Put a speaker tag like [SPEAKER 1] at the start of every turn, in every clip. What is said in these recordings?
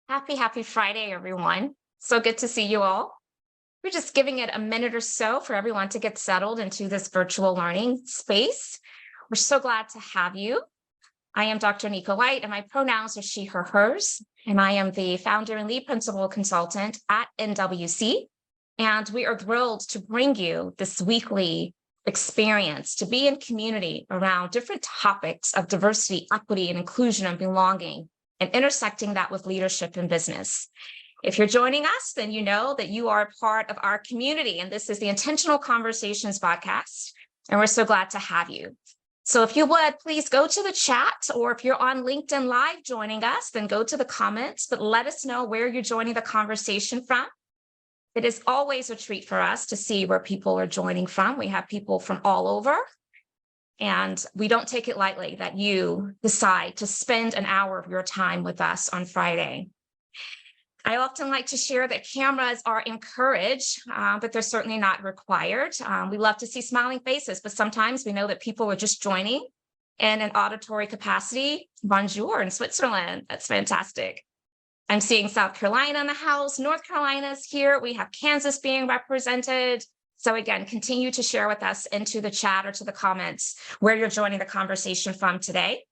[SPEAKER 1] Happy Friday, everyone. So good to see you all. We're just giving it a minute or so for everyone to get settled into this virtual learning space. We're so glad to have you. I am Dr. Nika White, and my pronouns are she, her, hers. And I am the founder and lead principal consultant at NWC. And we are thrilled to bring you this weekly experience to be in community around different topics of diversity, equity, and inclusion and belonging, and intersecting that with leadership in business. If you're joining us, then you know that you are a part of our community, and this is the Intentional Conversations VodCast, and we're so glad to have you. So if you would, please go to the chat, or if you're on LinkedIn Live joining us, then go to the comments, but let us know where you're joining the conversation from. It is always a treat for us to see where people are joining from. We have people from all over. And we don't take it lightly that you decide to spend an hour of your time with us on Friday. I often like to share that cameras are encouraged, but they're certainly not required. We love to see smiling faces, but sometimes we know that people are just joining in an auditory capacity. Bonjour in Switzerland. That's fantastic. I'm seeing South Carolina in the house. North Carolina's here. We have Kansas being represented. So again, continue to share with us into the chat or to the comments where you're joining the conversation from today.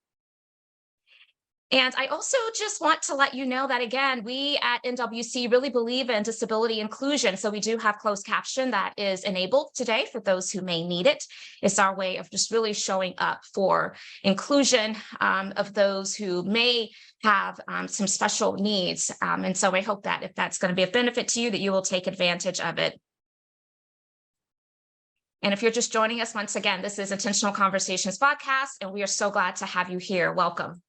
[SPEAKER 1] And I also just want to let you know that, again, we at NWC really believe in disability inclusion. So we do have closed caption that is enabled today for those who may need it. It's our way of just really showing up for inclusion of those who may have some special needs. And so I hope that if that's going to be a benefit to you, that you will take advantage of it. And if you're just joining us, once again, this is Intentional Conversations VodCast, and we are so glad to have you here. Welcome.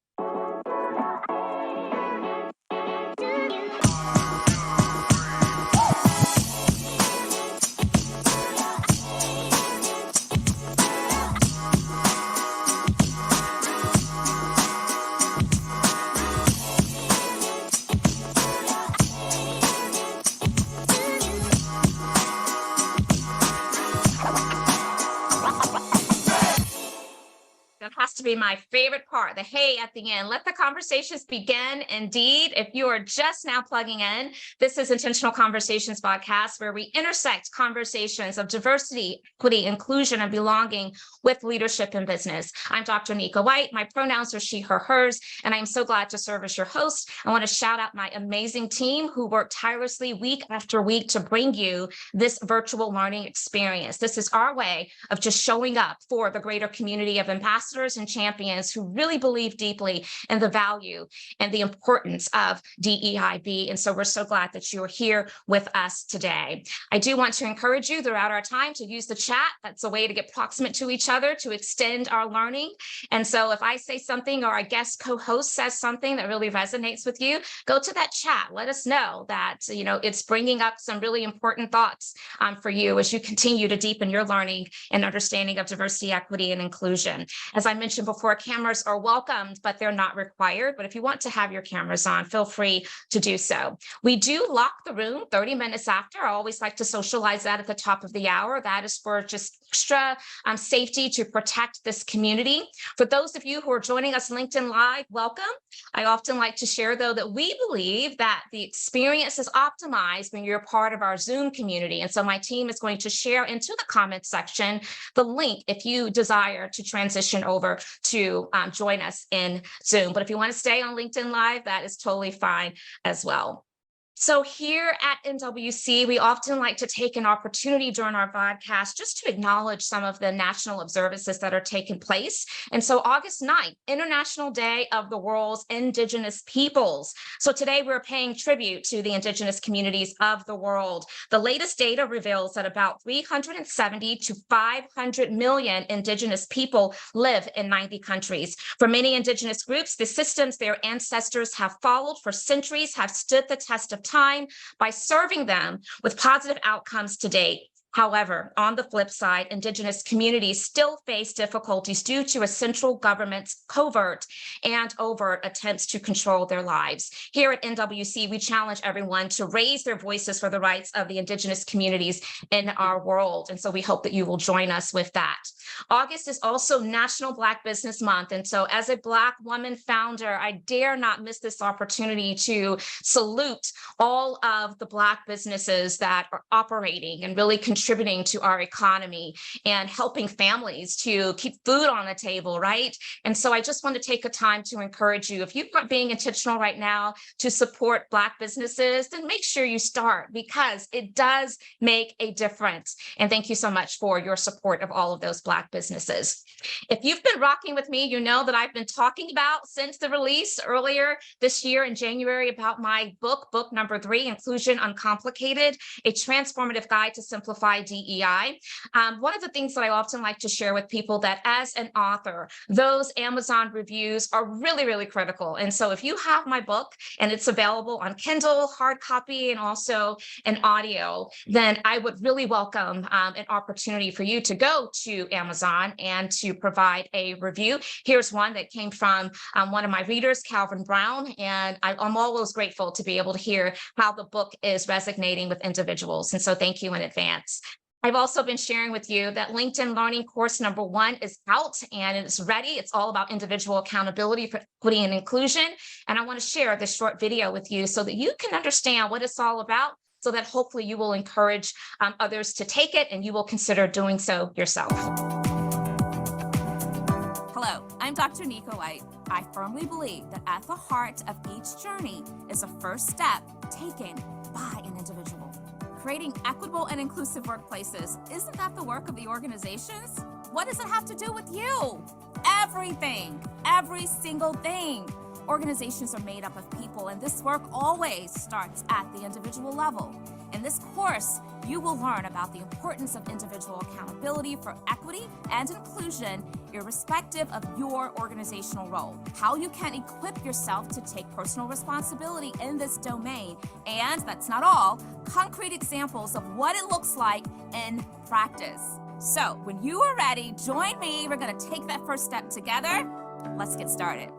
[SPEAKER 1] That has to be my favorite part, the hey at the end. Let the conversations begin. Indeed, if you are just now plugging in, this is Intentional Conversations VodCast, where we intersect conversations of diversity, equity, inclusion, and belonging with leadership in business. I'm Dr. Nika White. My pronouns are she, her, hers, and I'm so glad to serve as your host. I want to shout out my amazing team who work tirelessly week after week to bring you this virtual learning experience. This is our way of just showing up for the greater community of ambassadors and champions who really believe deeply in the value and the importance of DEIB. And so we're so glad that you are here with us today. I do want to encourage you throughout our time to use the chat. That's a way to get proximate to each other, to extend our learning. And so if I say something or our guest co-host says something that really resonates with you, go to that chat. Let us know that, it's bringing up some really important thoughts for you as you continue to deepen your learning and understanding of diversity, equity, and inclusion. As I mentioned before, cameras are welcomed, but they're not required. But if you want to have your cameras on, feel free to do so. We do lock the room 30 minutes after. I always like to socialize that at the top of the hour. That is for just extra safety to protect this community. For those of you who are joining us LinkedIn Live, welcome. I often like to share, though, that we believe that the experience is optimized when you're part of our Zoom community. And so my team is going to share into the comments section the link if you desire to transition over to join us in Zoom. But if you want to stay on LinkedIn Live, that is totally fine as well. So here at NWC, we often like to take an opportunity during our podcast just to acknowledge some of the national observances that are taking place. And so August 9th, International Day of the World's Indigenous Peoples. So today we're paying tribute to the Indigenous communities of the world. The latest data reveals that about 370 to 500 million Indigenous people live in 90 countries. For many Indigenous groups, the systems their ancestors have followed for centuries have stood the test of time by serving them with positive outcomes to date. However, on the flip side, Indigenous communities still face difficulties due to a central government's covert and overt attempts to control their lives. Here at NWC, we challenge everyone to raise their voices for the rights of the Indigenous communities in our world. And so we hope that you will join us with that. August is also National Black Business Month. And so as a Black woman founder, I dare not miss this opportunity to salute all of the Black businesses that are operating and really contributing to our economy and helping families to keep food on the table, right? And so I just want to take a time to encourage you, if you are being intentional right now to support Black businesses, then make sure you start, because it does make a difference. And thank you so much for your support of all of those Black businesses. If you've been rocking with me, you know that I've been talking about since the release earlier this year in January about my book number 3, Inclusion Uncomplicated, a transformative guide to simplify DEI. One of the things that I often like to share with people that as an author, those Amazon reviews are really, really critical. And so if you have my book and it's available on Kindle, hard copy, and also an audio, then I would really welcome an opportunity for you to go to Amazon and to provide a review. Here's one that came from one of my readers, Calvin Brown, and I'm always grateful to be able to hear how the book is resonating with individuals. And so thank you in advance. I've also been sharing with you that LinkedIn Learning course number 1 is out and it's ready. It's all about individual accountability for equity and inclusion. And I want to share this short video with you so that you can understand what it's all about, so that hopefully you will encourage others to take it and you will consider doing so yourself.
[SPEAKER 2] Hello, I'm Dr. Nika White. I firmly believe that at the heart of each journey is a first step taken by an individual. Creating equitable and inclusive workplaces, isn't that the work of the organizations? What does it have to do with you? Everything, every single thing. Organizations are made up of people, and this work always starts at the individual level. In this course, you will learn about the importance of individual accountability for equity and inclusion, irrespective of your organizational role, how you can equip yourself to take personal responsibility in this domain, and that's not all, concrete examples of what it looks like in practice. So when you are ready, join me. We're going to take that first step together. Let's get started.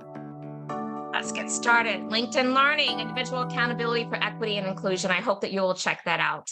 [SPEAKER 1] Let's get started. LinkedIn Learning, individual accountability for equity and inclusion. I hope that you will check that out.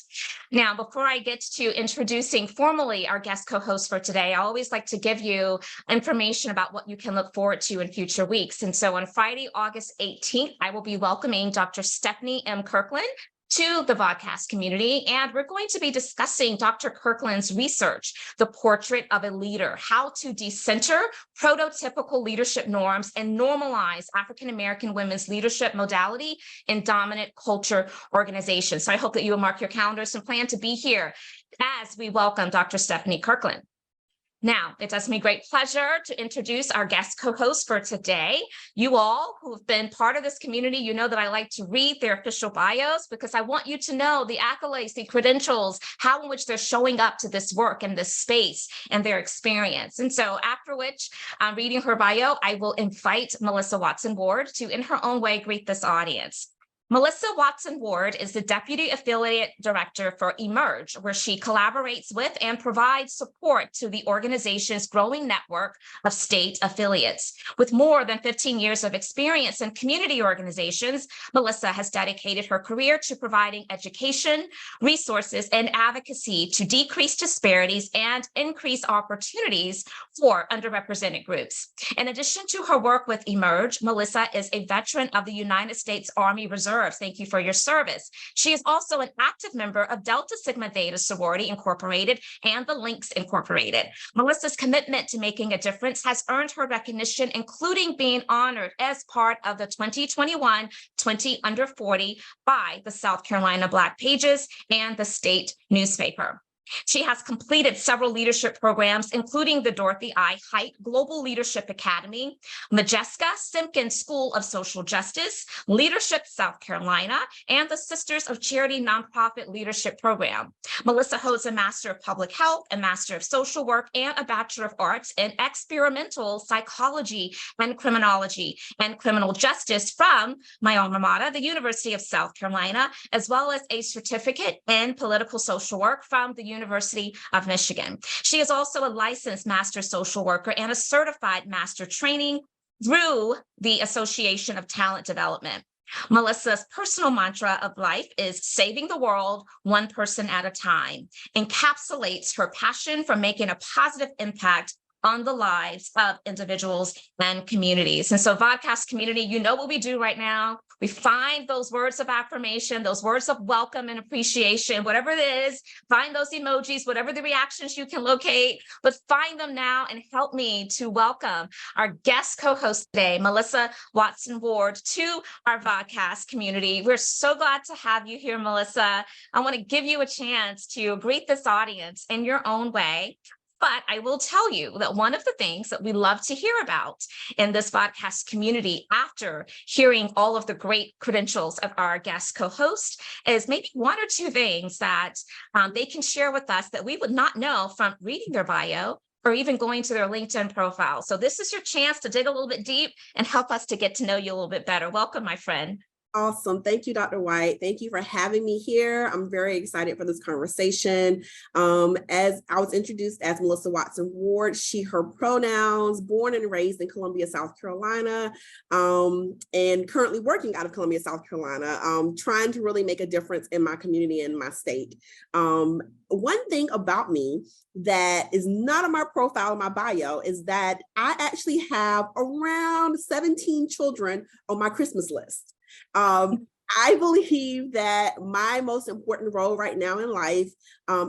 [SPEAKER 1] Now, before I get to introducing formally our guest co-host for today, I always like to give you information about what you can look forward to in future weeks. And so on Friday, August 18th, I will be welcoming Dr. Stephanie M. Kirkland to the VodCast community, and we're going to be discussing Dr. Kirkland's research, The Portrait of a Leader, how to decenter prototypical leadership norms and normalize African-American women's leadership modality in dominant culture organizations. So I hope that you will mark your calendars and plan to be here as we welcome Dr. Stephanie Kirkland. Now, it does me great pleasure to introduce our guest co-host for today. You all who have been part of this community, you know that I like to read their official bios because I want you to know the accolades, the credentials, how in which they're showing up to this work and this space and their experience. And so after which, reading her bio, I will invite Melissa Watson-Ward to, in her own way, greet this audience. Melissa Watson-Ward is the Deputy Affiliate Director for Emerge, where she collaborates with and provides support to the organization's growing network of state affiliates. With more than 15 years of experience in community organizations, Melissa has dedicated her career to providing education, resources, and advocacy to decrease disparities and increase opportunities for underrepresented groups. In addition to her work with Emerge, Melissa is a veteran of the United States Army Reserve. Thank you for your service. She is also an active member of Delta Sigma Theta Sorority Incorporated and the Links Incorporated. Melissa's commitment to making a difference has earned her recognition, including being honored as part of the 2021 20 Under 40 by the South Carolina Black Pages and the state newspaper. She has completed several leadership programs, including the Dorothy I. Height Global Leadership Academy, Majeska Simpkins School of Social Justice, Leadership South Carolina, and the Sisters of Charity Nonprofit Leadership Program. Melissa holds a Master of Public Health, a Master of Social Work, and a Bachelor of Arts in Experimental Psychology and Criminology and Criminal Justice from my alma mater, the University of South Carolina, as well as a certificate in Political Social Work from the University of Michigan. She is also a licensed master social worker and a certified master training through the Association of Talent Development. Melissa's personal mantra of life is saving the world one person at a time, encapsulates her passion for making a positive impact on the lives of individuals and communities. And so VodCast community, you know what we do right now. We find those words of affirmation, those words of welcome and appreciation, whatever it is, find those emojis, whatever the reactions you can locate, but find them now and help me to welcome our guest co-host today, Melissa Watson Ward, to our VodCast community. We're so glad to have you here, Melissa. I want to give you a chance to greet this audience in your own way. But I will tell you that one of the things that we love to hear about in this VodCast community after hearing all of the great credentials of our guest co-host is maybe one or two things that they can share with us that we would not know from reading their bio or even going to their LinkedIn profile. So this is your chance to dig a little bit deep and help us to get to know you a little bit better. Welcome, my friend.
[SPEAKER 3] Awesome. Thank you, Dr. White. Thank you for having me here. I'm very excited for this conversation. As I was introduced as Melissa Watson Ward, she, her pronouns, born and raised in Columbia, South Carolina, and currently working out of Columbia, South Carolina, trying to really make a difference in my community and my state. One thing about me that is not on my profile in my bio is that I actually have around 17 children on my Christmas list. I believe that my most important role right now in life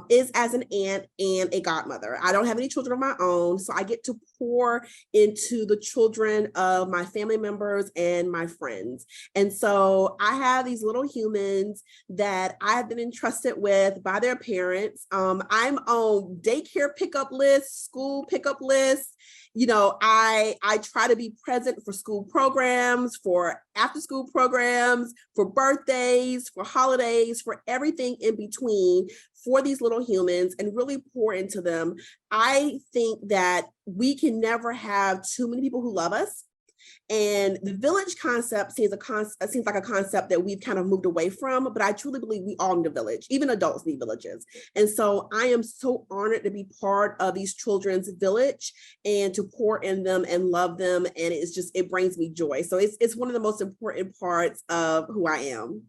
[SPEAKER 3] is as an aunt and a godmother. I don't have any children of my own, so I get to pour into the children of my family members and my friends. And so I have these little humans that I have been entrusted with by their parents. I'm on daycare pickup lists, school pickup lists. You know, I try to be present for school programs, for after school programs, for birthdays, for holidays, for everything in between for these little humans and really pour into them. I think that we can never have too many people who love us. And the village concept seems like a concept that we've kind of moved away from, but I truly believe we all need a village. Even adults need villages. And so I am so honored to be part of these children's village and to pour in them and love them. And it brings me joy. So it's one of the most important parts of who I am.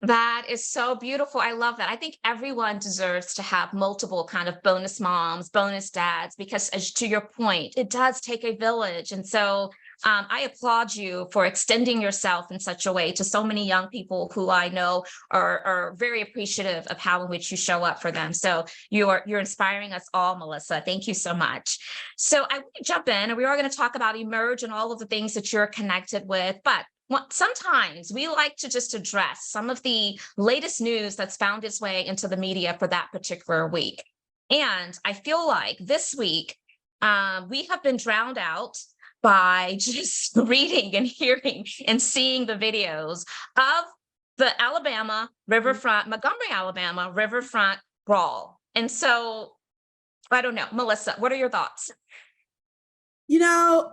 [SPEAKER 1] That is so beautiful. I love that. I think everyone deserves to have multiple kind of bonus moms, bonus dads, because as to your point, it does take a village. And so I applaud you for extending yourself in such a way to so many young people who I know are very appreciative of how in which you show up for them. So you're inspiring us all, Melissa. Thank you so much. So I want to jump in, and we are going to talk about Emerge and all of the things that you're connected with, but sometimes we like to just address some of the latest news that's found its way into the media for that particular week. And I feel like this week we have been drowned out by just reading and hearing and seeing the videos of the Montgomery, Alabama riverfront brawl. And so I don't know, Melissa, what are your thoughts?
[SPEAKER 3] You know,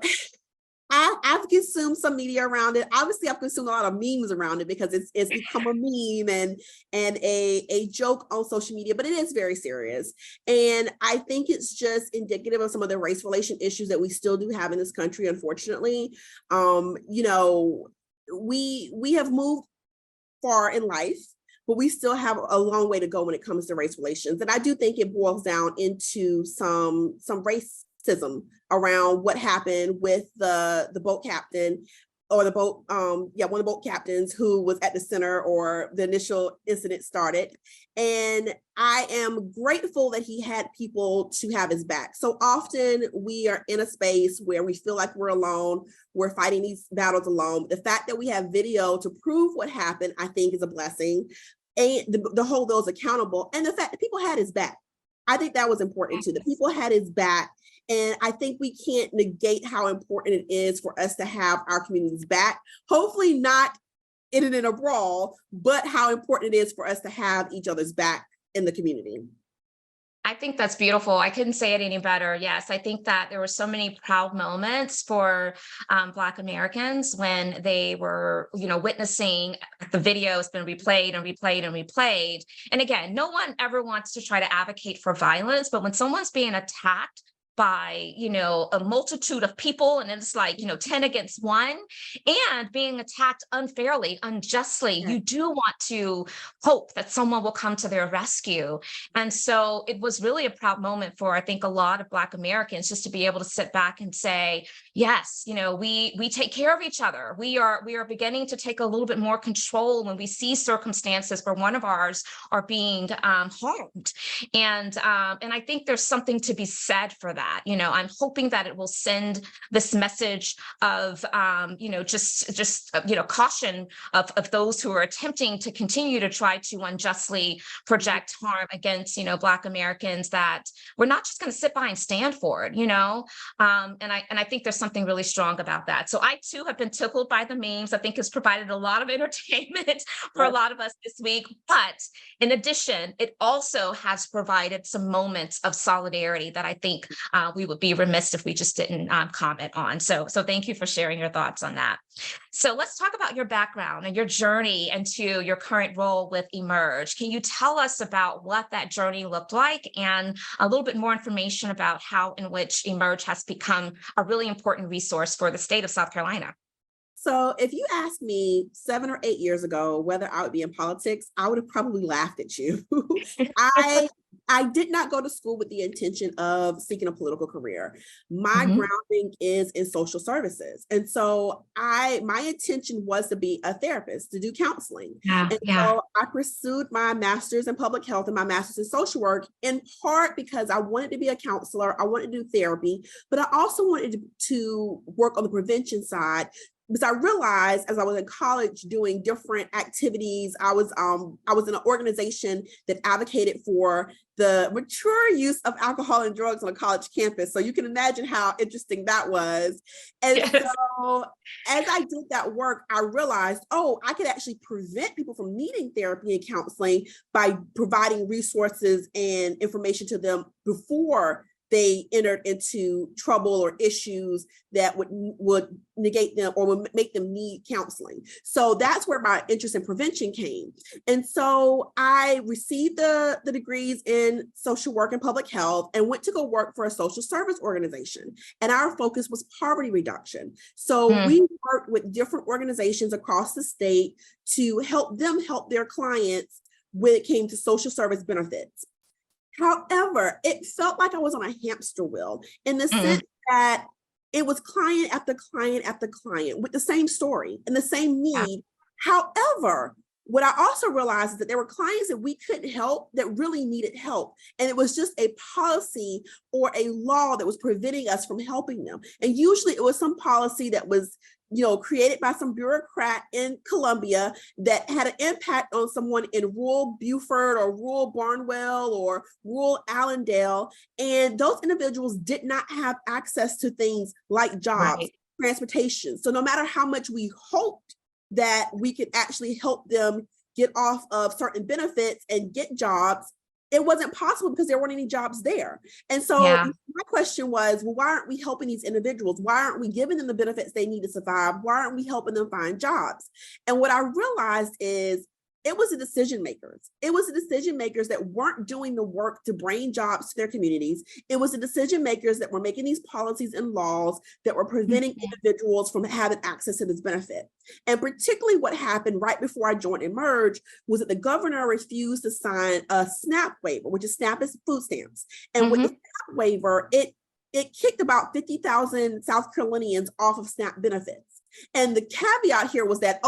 [SPEAKER 3] I've consumed some media around it. Obviously, I've consumed a lot of memes around it because it's become a meme and a joke on social media, but it is very serious. And I think it's just indicative of some of the race relation issues that we still do have in this country, unfortunately. You know, we have moved far in life, but we still have a long way to go when it comes to race relations. And I do think it boils down into some racism around what happened with the boat captain or the boat, one of the boat captains who was at the center or the initial incident started. And I am grateful that he had people to have his back. So often we are in a space where we feel like we're alone, we're fighting these battles alone. The fact that we have video to prove what happened, I think is a blessing. And to hold those accountable, and the fact that people had his back. I think that was important too. The people had his back. And I think we can't negate how important it is for us to have our communities back. Hopefully not in a brawl, but how important it is for us to have each other's back in the community.
[SPEAKER 1] I think that's beautiful. I couldn't say it any better. Yes, I think that there were so many proud moments for Black Americans when they were, witnessing the video has been replayed and replayed and replayed. And again, no one ever wants to try to advocate for violence, but when someone's being attacked by, a multitude of people, and it's like, 10 against 1, and being attacked unfairly, unjustly, you do want to hope that someone will come to their rescue. And so it was really a proud moment for, I think, a lot of Black Americans, just to be able to sit back and say, yes, we take care of each other. We are beginning to take a little bit more control when we see circumstances where one of ours are being harmed. And I think there's something to be said for that. I'm hoping that it will send this message of, caution of those who are attempting to continue to try to unjustly project harm against, Black Americans, that we're not just going to sit by and stand for it, and I think there's something really strong about that. So I too have been tickled by the memes. I think it's provided a lot of entertainment for a lot of us this week. But in addition, it also has provided some moments of solidarity that I think we would be remiss if we just didn't comment on. So thank you for sharing your thoughts on that. So let's talk about your background and your journey into your current role with Emerge. Can you tell us about what that journey looked like, and a little bit more information about how in which Emerge has become a really important resource for the state of South Carolina?
[SPEAKER 3] So if you asked me 7 or 8 years ago whether I would be in politics, I would have probably laughed at you. I did not go to school with the intention of seeking a political career. My grounding is in social services. And so my intention was to be a therapist, to do counseling. So I pursued my master's in public health and my master's in social work, in part because I wanted to be a counselor. I wanted to do therapy, but I also wanted to work on the prevention side, because I realized as I was in college doing different activities, I was in an organization that advocated for the mature use of alcohol and drugs on a college campus. So you can imagine how interesting that was. And so as I did that work, I realized, I could actually prevent people from needing therapy and counseling by providing resources and information to them before they entered into trouble or issues that would negate them or would make them need counseling. So that's where my interest in prevention came. And so I received the degrees in social work and public health and went to go work for a social service organization. And our focus was poverty reduction. So we worked with different organizations across the state to help them help their clients when it came to social service benefits. However, it felt like I was on a hamster wheel in the sense that it was client after client after client with the same story and the same need. However, what I also realized is that there were clients that we couldn't help that really needed help. And it was just a policy or a law that was preventing us from helping them. And usually it was some policy that was created by some bureaucrat in Columbia that had an impact on someone in rural Beaufort or rural Barnwell or rural Allendale. And those individuals did not have access to things like jobs, transportation. So no matter how much we hoped that we could actually help them get off of certain benefits and get jobs, it wasn't possible because there weren't any jobs there. And so my question was, well, why aren't we helping these individuals? Why aren't we giving them the benefits they need to survive? Why aren't we helping them find jobs? And what I realized is it was the decision makers. It was the decision makers that weren't doing the work to bring jobs to their communities. It was the decision makers that were making these policies and laws that were preventing individuals from having access to this benefit. And particularly what happened right before I joined Emerge was that the governor refused to sign a SNAP waiver, which is SNAP is food stamps. And with the SNAP waiver, it kicked about 50,000 South Carolinians off of SNAP benefits. And the caveat here was that,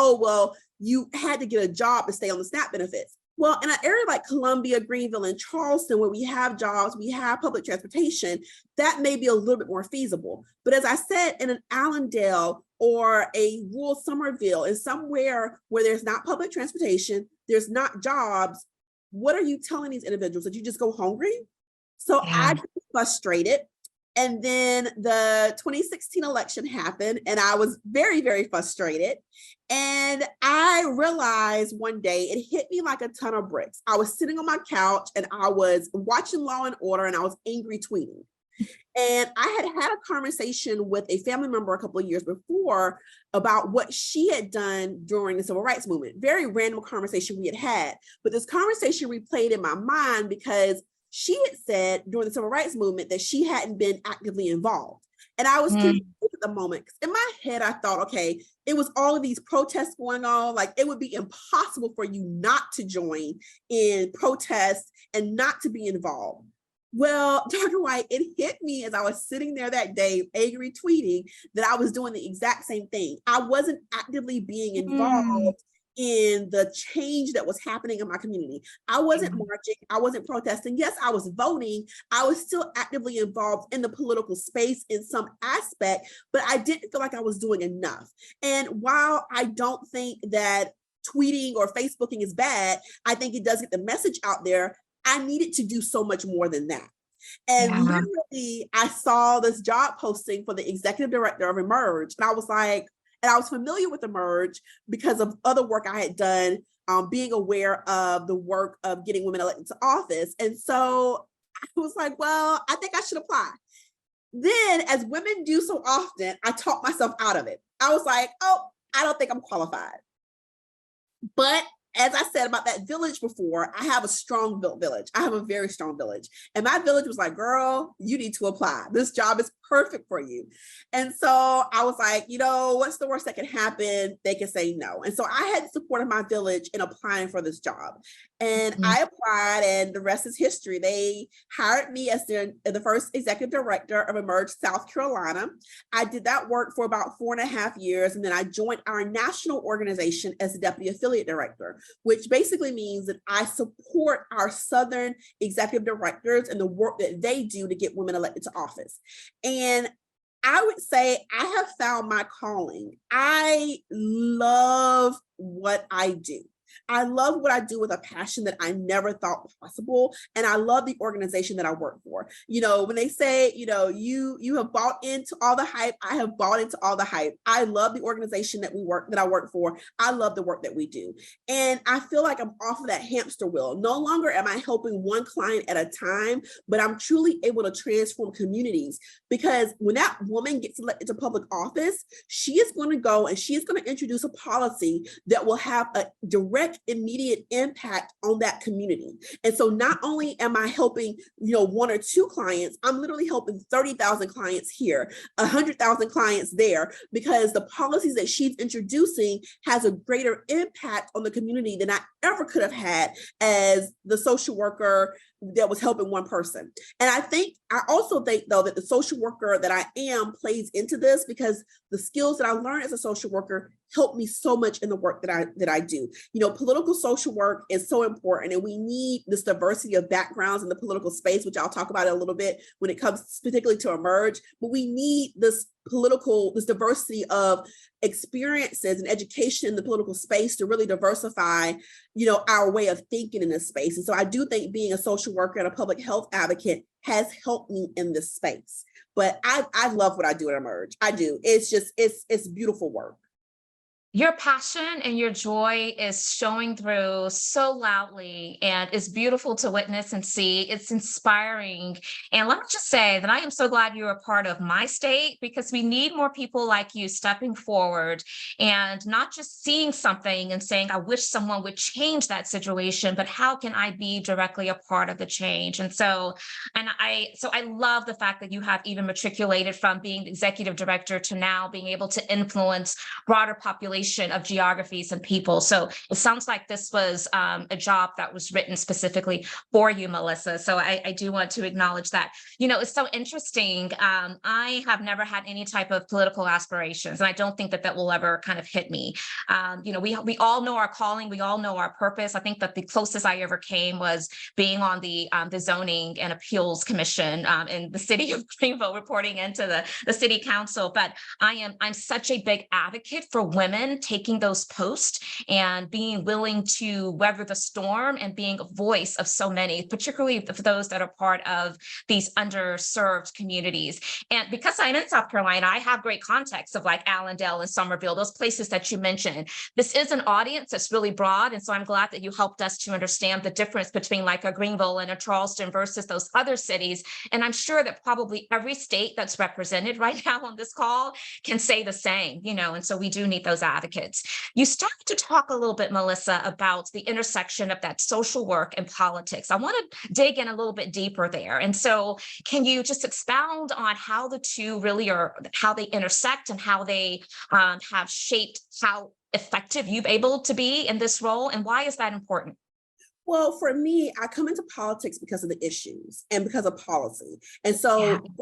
[SPEAKER 3] you had to get a job to stay on the SNAP benefits. Well, in an area like Columbia, Greenville, and Charleston, where we have jobs, we have public transportation, that may be a little bit more feasible. But as I said, in an Allendale or a rural Somerville, and somewhere where there's not public transportation, there's not jobs, what are you telling these individuals? That you just go hungry? So I got frustrated. And then the 2016 election happened, and I was very, very frustrated. And I realized one day, it hit me like a ton of bricks. I was sitting on my couch and I was watching Law and Order, and I was angry tweeting. And I had a conversation with a family member a couple of years before about what she had done during the civil rights movement. Very random conversation we had, but this conversation replayed in my mind because she had said during the civil rights movement that she hadn't been actively involved. And I was confused at the moment, because in my head, I thought, okay, it was all of these protests going on. Like, it would be impossible for you not to join in protests and not to be involved. Well, Dr. White, it hit me as I was sitting there that day, angry tweeting, that I was doing the exact same thing. I wasn't actively being involved in the change that was happening in my community. I wasn't marching, I wasn't protesting. Yes, I was voting. I was still actively involved in the political space in some aspect, but I didn't feel like I was doing enough. And while I don't think that tweeting or Facebooking is bad, I think it does get the message out there. I needed to do so much more than that. And literally, I saw this job posting for the executive director of Emerge. And I was like, and I was familiar with Emerge because of other work I had done, being aware of the work of getting women elected to office. And so I was like, well, I think I should apply. Then, as women do so often, I talked myself out of it. I was like, oh, I don't think I'm qualified. But as I said about that village before, I have a strong village. I have a very strong village. And my village was like, girl, you need to apply. This job is perfect for you. And so I was like, you know, what's the worst that can happen? They can say no. And so I had the support of my village in applying for this job. And I applied, and the rest is history. They hired me as the first executive director of Emerge South Carolina. I did that work for about 4.5 years. And then I joined our national organization as the deputy affiliate director, which basically means that I support our Southern executive directors and the work that they do to get women elected to office. And I would say I have found my calling. I love what I do. I love what I do with a passion that I never thought possible. And I love the organization that I work for. You know, when they say, you know, you have bought into all the hype, I have bought into all the hype. I love the organization that I work for. I love the work that we do. And I feel like I'm off of that hamster wheel. No longer am I helping one client at a time, but I'm truly able to transform communities. Because when that woman gets elected to public office, she is going to go and she is going to introduce a policy that will have a direct, immediate impact on that community. And so not only am I helping, you know, 1 or 2 clients, I'm literally helping 30,000 clients here, 100,000 clients there, because the policies that she's introducing has a greater impact on the community than I ever could have had as the social worker that was helping one person. And I also think though that the social worker that I am plays into this, because the skills that I learned as a social worker help me so much in the work that I do. You know, political social work is so important, and we need this diversity of backgrounds in the political space, which I'll talk about in a little bit when it comes particularly to Emerge. But we need this diversity of experiences and education in the political space to really diversify, you know, our way of thinking in this space. And so I do think being a social worker and a public health advocate has helped me in this space. But I love what I do at Emerge. I do. It's beautiful work.
[SPEAKER 1] Your passion and your joy is showing through so loudly, and it's beautiful to witness and see. It's inspiring. And let me just say that I am so glad you're a part of my state, because we need more people like you stepping forward and not just seeing something and saying, I wish someone would change that situation, but how can I be directly a part of the change? And so I love the fact that you have even matriculated from being the executive director to now being able to influence broader populations of geographies and people. So it sounds like this was a job that was written specifically for you, Melissa. So I do want to acknowledge that. You know, it's so interesting. I have never had any type of political aspirations, and I don't think that will ever kind of hit me. You know, we all know our calling. We all know our purpose. I think that the closest I ever came was being on the Zoning and Appeals Commission in the city of Greenville, reporting into the city council. But I'm such a big advocate for women women taking those posts and being willing to weather the storm and being a voice of so many, particularly for those that are part of these underserved communities. And because I'm in South Carolina, I have great context of like Allendale and Somerville, those places that you mentioned. This is an audience that's really broad. And so I'm glad that you helped us to understand the difference between like a Greenville and a Charleston versus those other cities. And I'm sure that probably every state that's represented right now on this call can say the same, and so we do need those advocates. You started to talk a little bit, Melissa, about the intersection of that social work and politics. I want to dig in a little bit deeper there. And so can you just expound on how the two really are, how they intersect and how they have shaped how effective you've able to be in this role, and why is that important?
[SPEAKER 3] Well, for me, I come into politics because of the issues and because of policy. And so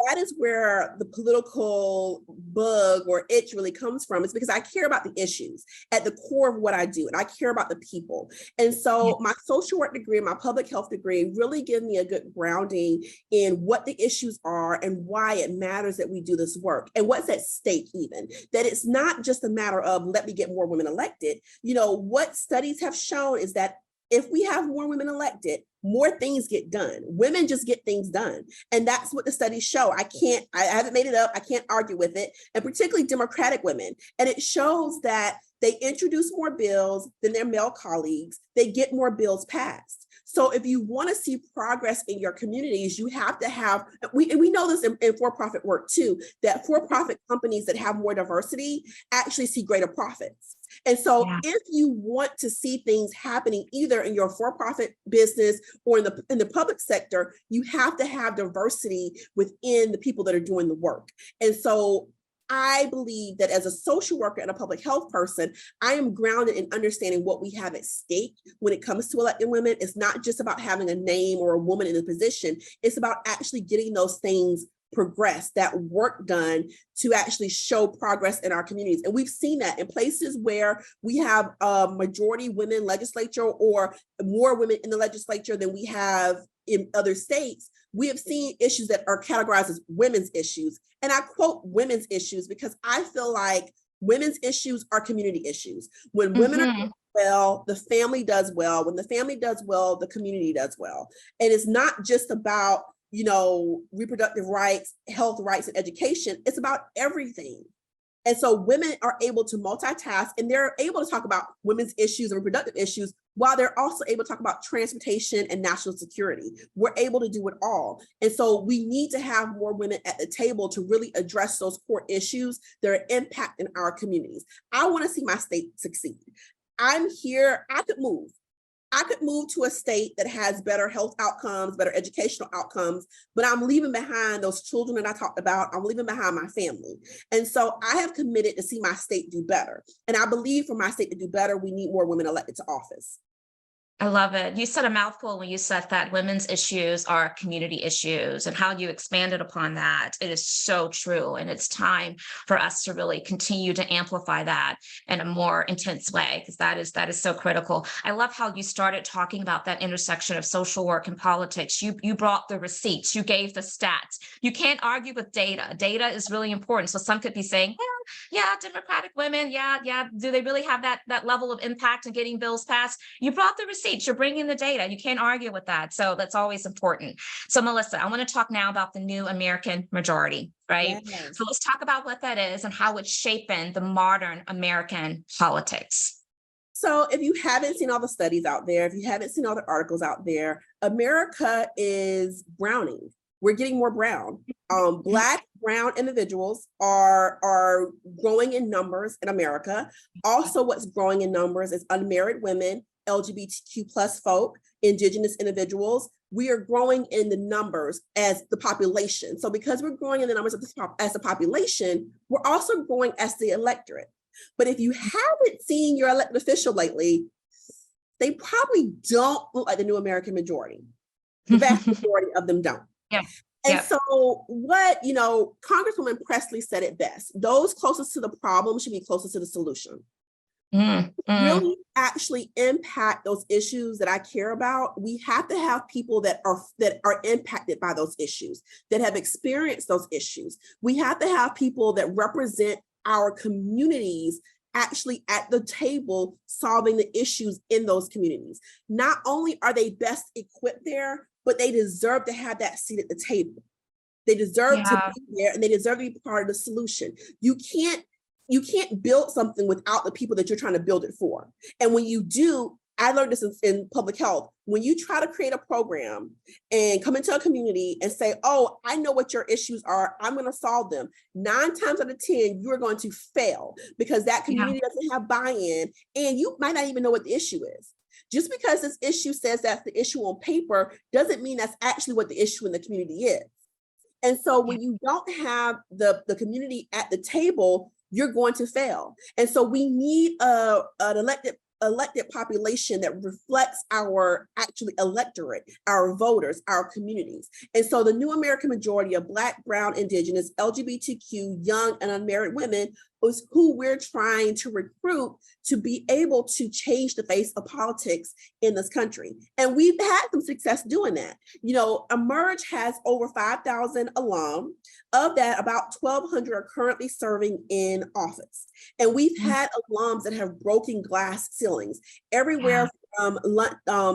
[SPEAKER 3] that is where the political bug or itch really comes from. It's because I care about the issues at the core of what I do, and I care about the people. And so my social work degree and my public health degree really give me a good grounding in what the issues are and why it matters that we do this work and what's at stake even. That it's not just a matter of let me get more women elected. What studies have shown is that if we have more women elected, more things get done. Women just get things done. And that's what the studies show. I haven't made it up. I can't argue with it. And particularly Democratic women. And it shows that they introduce more bills than their male colleagues. They get more bills passed. So if you want to see progress in your communities, you have to have, we know this in for-profit work too, that for-profit companies that have more diversity actually see greater profits. And so if you want to see things happening either in your for-profit business or in the public sector, you have to have diversity within the people that are doing the work. And so I believe that as a social worker and a public health person, I am grounded in understanding what we have at stake when it comes to elected women. It's not just about having a name or a woman in a position. It's about actually getting those things progress, that work done to actually show progress in our communities. And we've seen that in places where we have a majority women legislature or more women in the legislature than we have in other states. We have seen issues that are categorized as women's issues. And I quote women's issues because I feel like women's issues are community issues. When women are doing well, the family does well. When the family does well, the community does well. And it's not just about reproductive rights, health rights, and education. It's about everything. And so women are able to multitask, and they're able to talk about women's issues and reproductive issues while they're also able to talk about transportation and national security. We're able to do it all. And so we need to have more women at the table to really address those core issues that are impacting our communities. I want to see my state succeed. I'm here, I could move to a state that has better health outcomes, better educational outcomes, but I'm leaving behind those children that I talked about. I'm leaving behind my family. And so I have committed to see my state do better. And I believe for my state to do better, we need more women elected to office.
[SPEAKER 1] I love it. You said a mouthful when you said that women's issues are community issues, and how you expanded upon that. It is so true. And it's time for us to really continue to amplify that in a more intense way, because that is so critical. I love how you started talking about that intersection of social work and politics. You brought the receipts, you gave the stats. You can't argue with data. Data is really important. So some could be saying, well, yeah, Democratic women, yeah. Do they really have that level of impact in getting bills passed? You brought the receipts. You're bringing the data. You can't argue with that. So that's always important. So Melissa, I want to talk now about the new American majority, right? Yes. So let's talk about what that is and how it's shaping the modern American politics.
[SPEAKER 3] So if you haven't seen all the studies out there, if you haven't seen all the articles out there, America is browning. We're getting more brown. Black, brown individuals are growing in numbers in America. Also, what's growing in numbers is unmarried women, LGBTQ plus folk, Indigenous individuals. We are growing in the numbers as the population. So because we're growing in the numbers as a population, we're also growing as the electorate. But if you haven't seen your elected official lately, they probably don't look like the new American majority. The vast majority of them don't.
[SPEAKER 1] Yeah.
[SPEAKER 3] And so what, Congresswoman Presley said it best. Those closest to the problem should be closest to the solution. Really actually impact those issues that I care about. We have to have people that are impacted by those issues, that have experienced those issues. We have to have people that represent our communities actually at the table solving the issues in those communities. Not only are they best equipped there, but they deserve to have that seat at the table. They deserve to be there, and they deserve to be part of the solution. You can't build something without the people that you're trying to build it for. And when you do, I learned this in public health. When you try to create a program and come into a community and say, oh, I know what your issues are, I'm going to solve them. 9 times out of 10, you're going to fail because that community doesn't have buy-in, and you might not even know what the issue is. Just because this issue says that's the issue on paper doesn't mean that's actually what the issue in the community is. And so when you don't have the community at the table, you're going to fail. And so we need an elected population that reflects our actually electorate, our voters, our communities. And so the new American majority of Black, Brown, Indigenous, LGBTQ, young, and unmarried women is who we're trying to recruit to be able to change the face of politics in this country. And we've had some success doing that. You know, Emerge has over 5,000 alum. Of that, about 1,200 are currently serving in office. And we've had alums that have broken glass ceilings everywhere from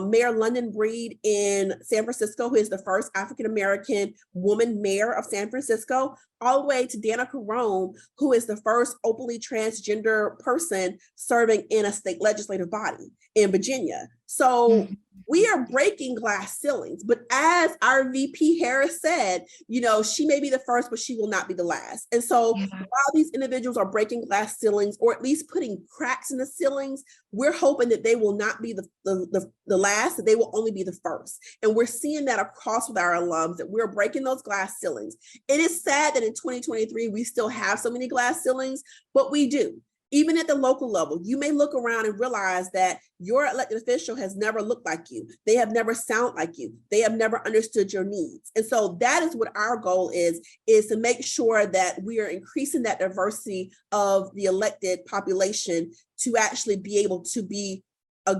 [SPEAKER 3] Mayor London Breed in San Francisco, who is the first African-American woman mayor of San Francisco, all the way to Dana Carone, who is the first openly transgender person serving in a state legislative body in Virginia. So we are breaking glass ceilings, but as our VP Harris said, you know, she may be the first, but she will not be the last. And so while these individuals are breaking glass ceilings, or at least putting cracks in the ceilings, we're hoping that they will not be the last, that they will only be the first. And we're seeing that across with our alums, that we're breaking those glass ceilings. It is sad that in 2023, we still have so many glass ceilings, but we do. Even at the local level, you may look around and realize that your elected official has never looked like you. They have never sounded like you. They have never understood your needs. And so that is what our goal is to make sure that we are increasing that diversity of the elected population to actually be able to be a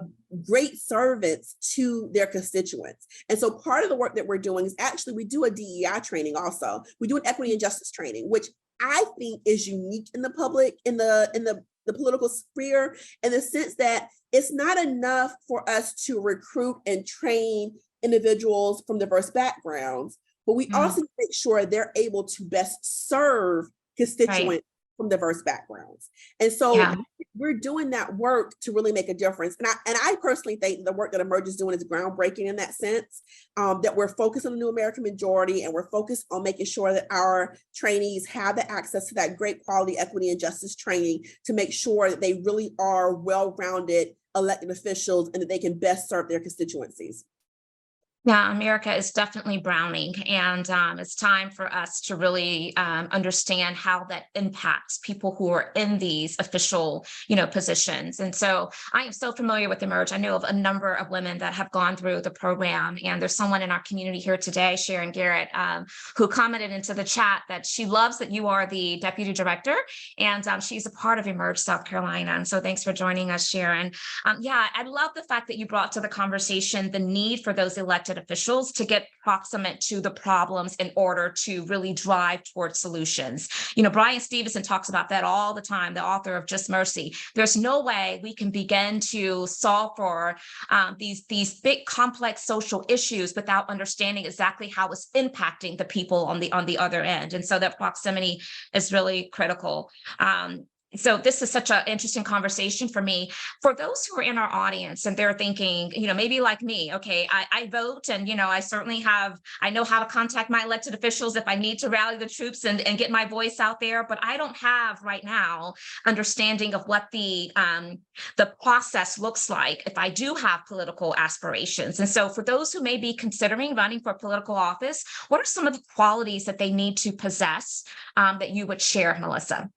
[SPEAKER 3] great servants to their constituents. And so part of the work that we're doing is actually, we do a DEI training also. We do an equity and justice training, which I think is unique in the public, in the political sphere, in the sense that it's not enough for us to recruit and train individuals from diverse backgrounds, but we also make sure they're able to best serve constituents from diverse backgrounds. And so we're doing that work to really make a difference. And I personally think the work that Emerge is doing is groundbreaking in that sense, that we're focused on the new American majority, and we're focused on making sure that our trainees have the access to that great quality equity and justice training to make sure that they really are well-rounded elected officials and that they can best serve their constituencies.
[SPEAKER 1] Yeah, America is definitely browning, and it's time for us to really understand how that impacts people who are in these official, positions. And so I am so familiar with Emerge. I know of a number of women that have gone through the program, and there's someone in our community here today, Sharon Garrett, who commented into the chat that she loves that you are the deputy director, and she's a part of Emerge South Carolina. And so thanks for joining us, Sharon. I love the fact that you brought to the conversation the need for those elected officials to get proximate to the problems in order to really drive towards solutions. Brian Stevenson talks about that all the time, the author of Just Mercy. There's no way we can begin to solve for these big complex social issues without understanding exactly how it's impacting the people on the other end. And so that proximity is really critical. So this is such an interesting conversation for me. For those who are in our audience and they're thinking, maybe like me, okay, I vote, and, I know how to contact my elected officials if I need to rally the troops and get my voice out there, but I don't have right now understanding of what the process looks like if I do have political aspirations. And so for those who may be considering running for political office, what are some of the qualities that they need to possess that you would share, Melissa?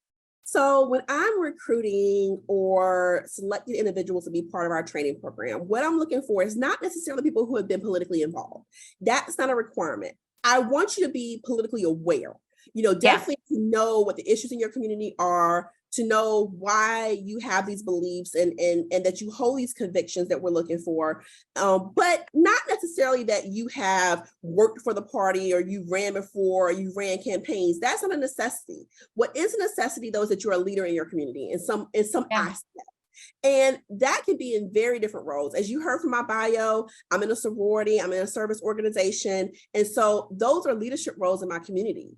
[SPEAKER 3] So when I'm recruiting or selecting individuals to be part of our training program, what I'm looking for is not necessarily people who have been politically involved. That's not a requirement. I want you to be politically aware, definitely to know what the issues in your community are, to know why you have these beliefs and that you hold these convictions that we're looking for, but not necessarily necessarily that you have worked for the party or you ran before or you ran campaigns. That's not a necessity. What is a necessity, though, is that you're a leader in your community in some aspect. And that can be in very different roles. As you heard from my bio, I'm in a sorority, I'm in a service organization. And so those are leadership roles in my community.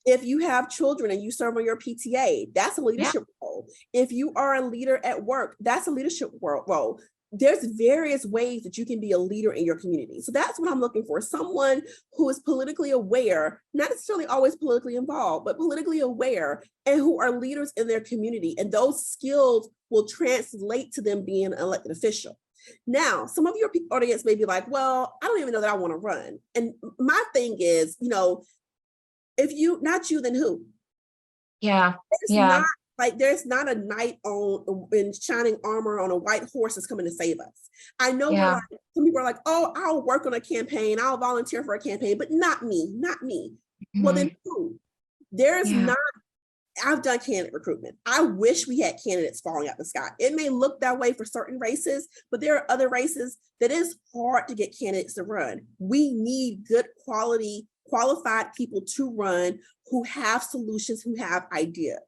[SPEAKER 3] If you have children and you serve on your PTA, that's a leadership role. If you are a leader at work, that's a leadership role. There's various ways that you can be a leader in your community. So that's what I'm looking for. Someone who is politically aware, not necessarily always politically involved, but politically aware, and who are leaders in their community. And those skills will translate to them being an elected official. Now, some of your audience may be like, well, I don't even know that I want to run. And my thing is, if you, not you, then who? There's not a knight in shining armor on a white horse that's coming to save us. I know some people are like, oh, I'll work on a campaign, I'll volunteer for a campaign, but not me. Well, then who? I've done candidate recruitment. I wish we had candidates falling out the sky. It may look that way for certain races, but there are other races that is hard to get candidates to run. We need good quality, qualified people to run who have solutions, who have ideas.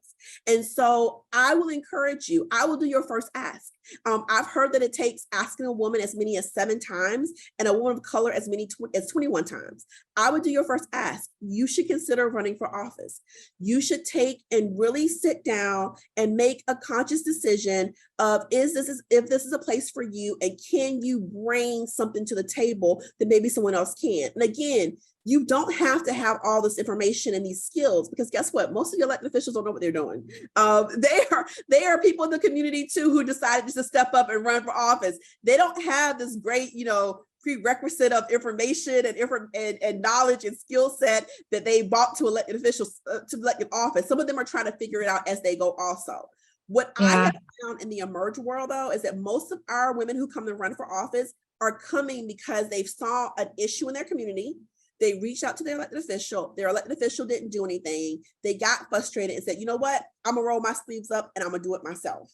[SPEAKER 3] And so I will encourage you, I will do your first ask. I've heard that it takes asking a woman as many as 7 times and a woman of color as many as 21 times. I would do your first ask. You should consider running for office. You should take and really sit down and make a conscious decision of if this is a place for you, and can you bring something to the table that maybe someone else can. And again, you don't have to have all this information and these skills, because guess what? Most of your elected officials don't know what they're doing. They are people in the community too who decided just to step up and run for office. They don't have this great, prerequisite of information and knowledge and skill set that they brought to elected officials to elected office. Some of them are trying to figure it out as they go also. What I have found in the emerge world, though, is that most of our women who come to run for office are coming because they saw an issue in their community. They reached out to their elected official. Their elected official didn't do anything. They got frustrated and said, you know what? I'm going to roll my sleeves up and I'm going to do it myself.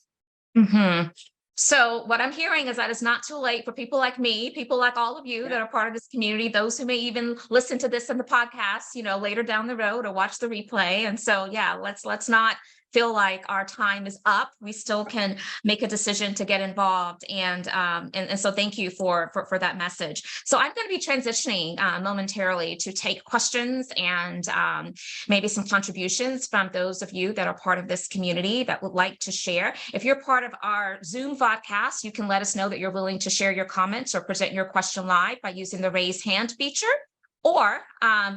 [SPEAKER 1] So what I'm hearing is that it's not too late for people like me, people like all of you that are part of this community, those who may even listen to this in the podcast, later down the road or watch the replay. And so, let's not feel like our time is up. We still can make a decision to get involved. And so thank you for that message. So I'm going to be transitioning momentarily to take questions and maybe some contributions from those of you that are part of this community that would like to share. If you're part of our Zoom VodCast, you can let us know that you're willing to share your comments or present your question live by using the raise hand feature. Or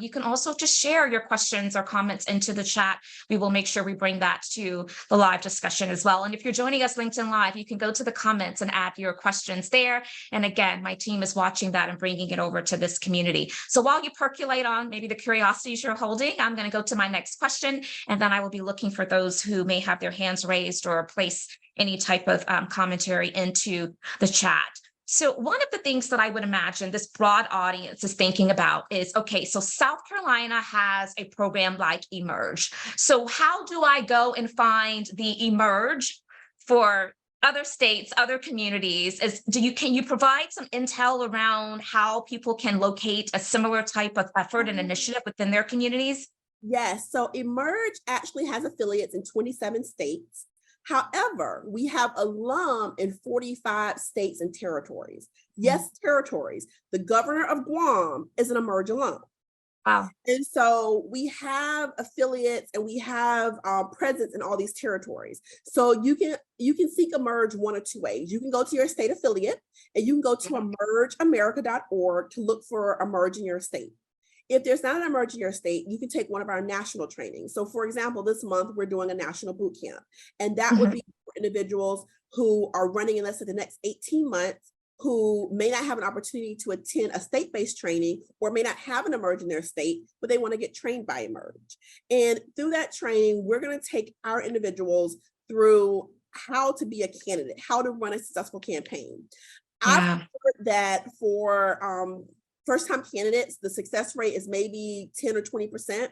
[SPEAKER 1] you can also just share your questions or comments into the chat. We will make sure we bring that to the live discussion as well. And if you're joining us LinkedIn Live, you can go to the comments and add your questions there. And again, my team is watching that and bringing it over to this community. So while you percolate on maybe the curiosities you're holding, I'm going to go to my next question. And then I will be looking for those who may have their hands raised or place any type of commentary into the chat. So one of the things that I would imagine this broad audience is thinking about is, okay, so South Carolina has a program like Emerge. So how do I go and find the Emerge for other states, other communities? Can you provide some intel around how people can locate a similar type of effort and initiative within their communities?
[SPEAKER 3] Yes, so Emerge actually has affiliates in 27 states. However, we have alum in 45 states and territories. Yes, territories. The governor of Guam is an Emerge alum.
[SPEAKER 1] Wow.
[SPEAKER 3] And so we have affiliates and we have presence in all these territories. So you can seek Emerge one of two ways. You can go to your state affiliate and you can go to emergeamerica.org to look for Emerge in your state. If there's not an Emerge in your state, you can take one of our national trainings. So for example, this month we're doing a national boot camp, and that would be for individuals who are running in, let's say, the next 18 months, who may not have an opportunity to attend a state-based training or may not have an Emerge in their state, but they want to get trained by Emerge. And through that training, we're going to take our individuals through how to be a candidate, how to run a successful campaign. I've heard that for first-time candidates, the success rate is maybe 10 or 20%.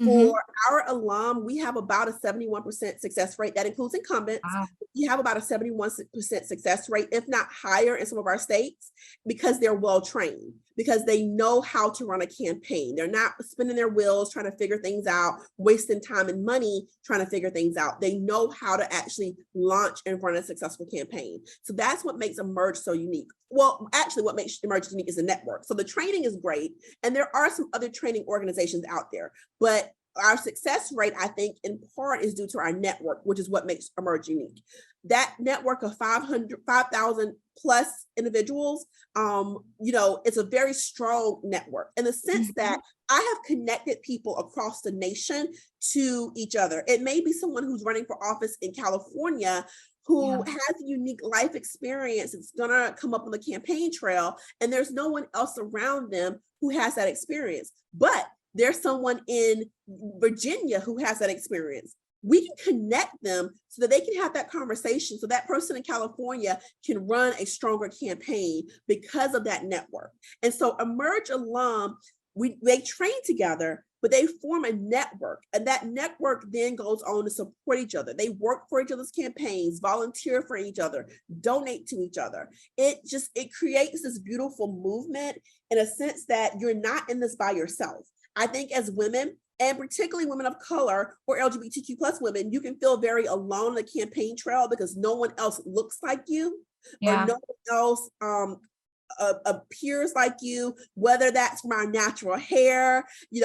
[SPEAKER 1] Mhm.
[SPEAKER 3] For our alum, we have about a 71% success rate. That includes incumbents.
[SPEAKER 1] Wow.
[SPEAKER 3] We have about a 71% success rate, if not higher in some of our states, because they're well trained, because they know how to run a campaign. They're not spinning their wheels trying to figure things out, wasting time and money trying to figure things out. They know how to actually launch and run a successful campaign. So that's what makes Emerge so unique. Well, actually, what makes Emerge unique is the network. So the training is great, and there are some other training organizations out there, but our success rate, I think, in part is due to our network, which is what makes Emerge unique. That network of 5,000 plus individuals, it's a very strong network in the sense that I have connected people across the nation to each other. It may be someone who's running for office in California who has a unique life experience. It's gonna come up on the campaign trail, and there's no one else around them who has that experience. But there's someone in Virginia who has that experience. We can connect them so that they can have that conversation, so that person in California can run a stronger campaign because of that network. And so Emerge alum, they train together, but they form a network, and that network then goes on to support each other. They work for each other's campaigns, volunteer for each other, donate to each other. It creates this beautiful movement in a sense that you're not in this by yourself. I think as women, and particularly women of color or LGBTQ plus women, you can feel very alone on the campaign trail because no one else looks like you, or no one else appears like you, whether that's from our natural hair,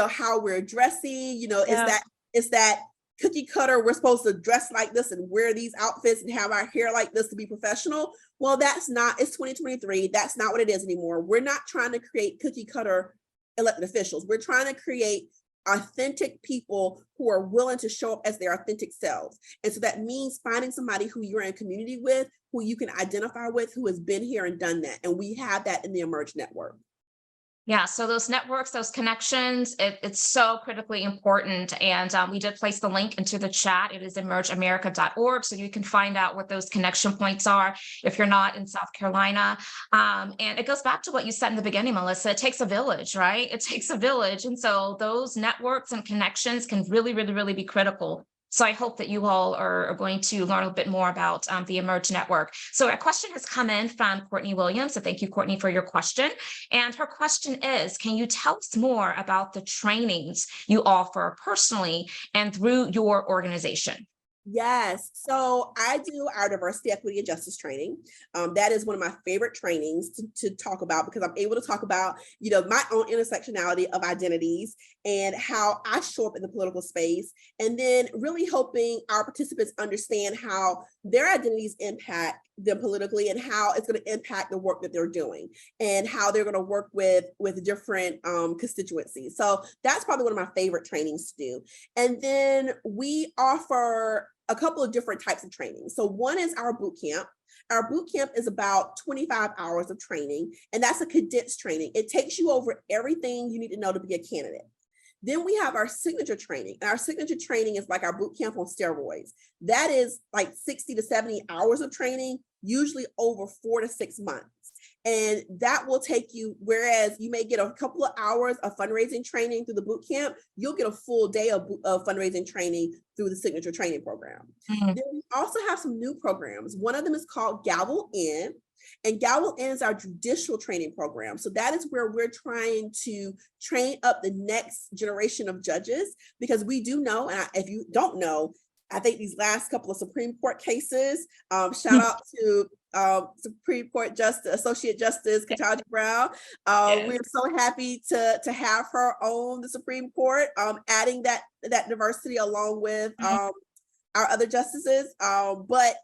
[SPEAKER 3] how we're dressing, it's that cookie cutter, we're supposed to dress like this and wear these outfits and have our hair like this to be professional. Well, it's 2023. That's not what it is anymore. We're not trying to create cookie cutter elected officials. We're trying to create authentic people who are willing to show up as their authentic selves. And so that means finding somebody who you're in community with, who you can identify with, who has been here and done that. And we have that in the Emerge network.
[SPEAKER 1] Yeah, so those networks, those connections, it's so critically important. And we did place the link into the chat. It is emergeamerica.org. So you can find out what those connection points are if you're not in South Carolina. And it goes back to what you said in the beginning, Melissa. It takes a village, right? It takes a village. And so those networks and connections can really, really, really be critical. So I hope that you all are going to learn a bit more about the Emerge Network. So a question has come in from Courtney Williams. So thank you, Courtney, for your question. And her question is, can you tell us more about the trainings you offer personally and through your organization?
[SPEAKER 3] Yes. So I do our diversity, equity, and justice training. That is one of my favorite trainings to talk about because I'm able to talk about, my own intersectionality of identities and how I show up in the political space, and then really helping our participants understand how their identities impact them politically and how it's going to impact the work that they're doing and how they're going to work with different constituencies. So that's probably one of my favorite trainings to do. And then we offer a couple of different types of training. So one is our boot camp. Our boot camp is about 25 hours of training, and that's a condensed training. It takes you over everything you need to know to be a candidate. Then we have our signature training. And our signature training is like our boot camp on steroids. That is like 60 to 70 hours of training, usually over 4 to 6 months. And that will take you, whereas you may get a couple of hours of fundraising training through the boot camp, you'll get a full day of fundraising training through the signature training program. Then we also have some new programs. One of them is called Gavel In. And Gavel In is our judicial training program. So that is where we're trying to train up the next generation of judges, because we do know, and if you don't know, I think these last couple of Supreme Court cases, shout out to Supreme Court Associate Justice Ketanji Brown. Yes. We're so happy to have her on the Supreme Court, adding that diversity along with our other justices. But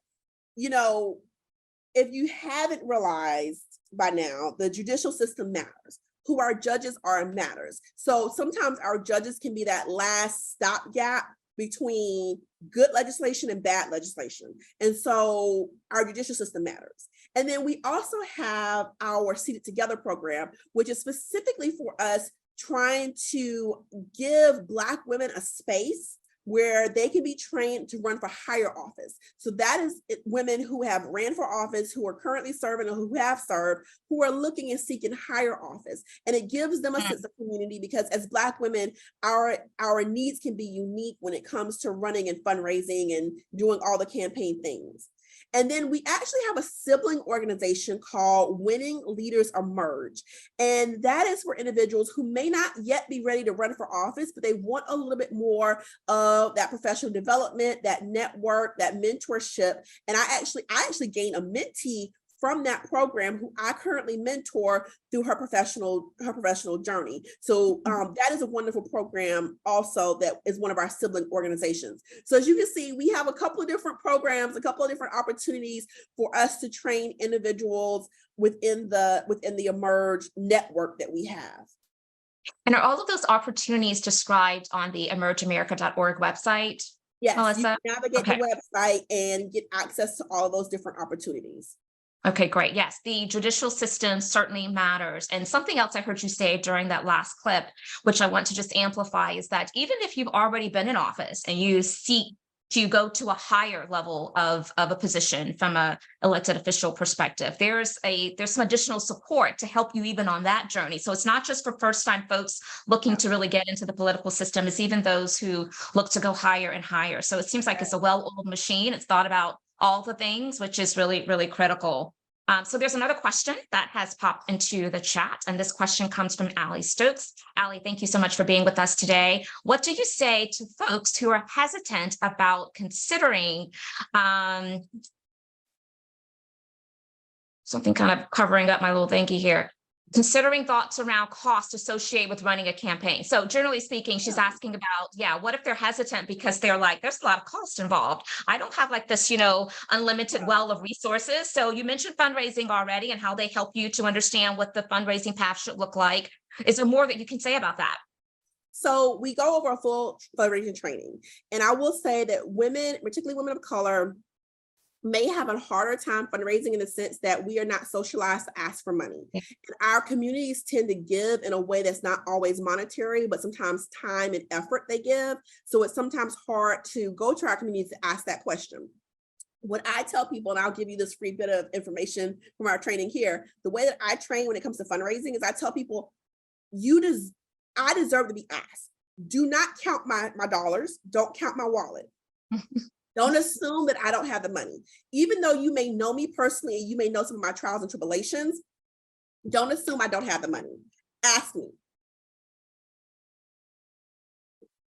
[SPEAKER 3] if you haven't realized by now, the judicial system matters. Who our judges are matters. So sometimes our judges can be that last stopgap between good legislation and bad legislation. And so our judicial system matters. And then we also have our Seated Together program, which is specifically for us trying to give Black women a space where they can be trained to run for higher office. So that is women who have ran for office, who are currently serving or who have served, who are looking and seeking higher office. And it gives them a sense of community, because as Black women, our needs can be unique when it comes to running and fundraising and doing all the campaign things. And then we actually have a sibling organization called Winning Leaders Emerge. And that is for individuals who may not yet be ready to run for office, but they want a little bit more of that professional development, that network, that mentorship. And I actually gained a mentee from that program who I currently mentor through her professional journey. So that is a wonderful program also, that is one of our sibling organizations. So as you can see, we have a couple of different programs, a couple of different opportunities for us to train individuals within the Emerge network that we have.
[SPEAKER 1] And are all of those opportunities described on the emergeamerica.org website?
[SPEAKER 3] Yes,
[SPEAKER 1] Melissa?
[SPEAKER 3] you can navigate
[SPEAKER 1] Okay.
[SPEAKER 3] the website and get access to all of those different opportunities.
[SPEAKER 1] Okay, great. Yes, the judicial system certainly matters. And something else I heard you say during that last clip, which I want to just amplify, is that even if you've already been in office and you seek to go to a higher level of a position from a elected official perspective, there's some additional support to help you even on that journey. So it's not just for first-time folks looking to really get into the political system, it's even those who look to go higher and higher. So it seems like it's a well-oiled machine. It's thought about all the things, which is really, really critical. So there's another question that has popped into the chat, and this question comes from Allie Stokes. Allie, thank you so much for being with us today. What do you say to folks who are hesitant about considering something kind of covering up my little thingy here? Considering thoughts around costs associated with running a campaign. So generally speaking, she's asking about, what if they're hesitant because they're like, there's a lot of cost involved. I don't have like this, unlimited well of resources. So you mentioned fundraising already and how they help you to understand what the fundraising path should look like. Is there more that you can say about that?
[SPEAKER 3] So we go over a full fundraising training. And I will say that women, particularly women of color, may have a harder time fundraising in the sense that we are not socialized to ask for money.
[SPEAKER 1] Yeah.
[SPEAKER 3] And our communities tend to give in a way that's not always monetary, but sometimes time and effort they give. So it's sometimes hard to go to our communities to ask that question. What I tell people, and I'll give you this free bit of information from our training here, the way that I train when it comes to fundraising is I tell people, I deserve to be asked. Do not count my dollars. Don't count my wallet. Don't assume that I don't have the money. Even though you may know me personally and you may know some of my trials and tribulations, don't assume I don't have the money. Ask me.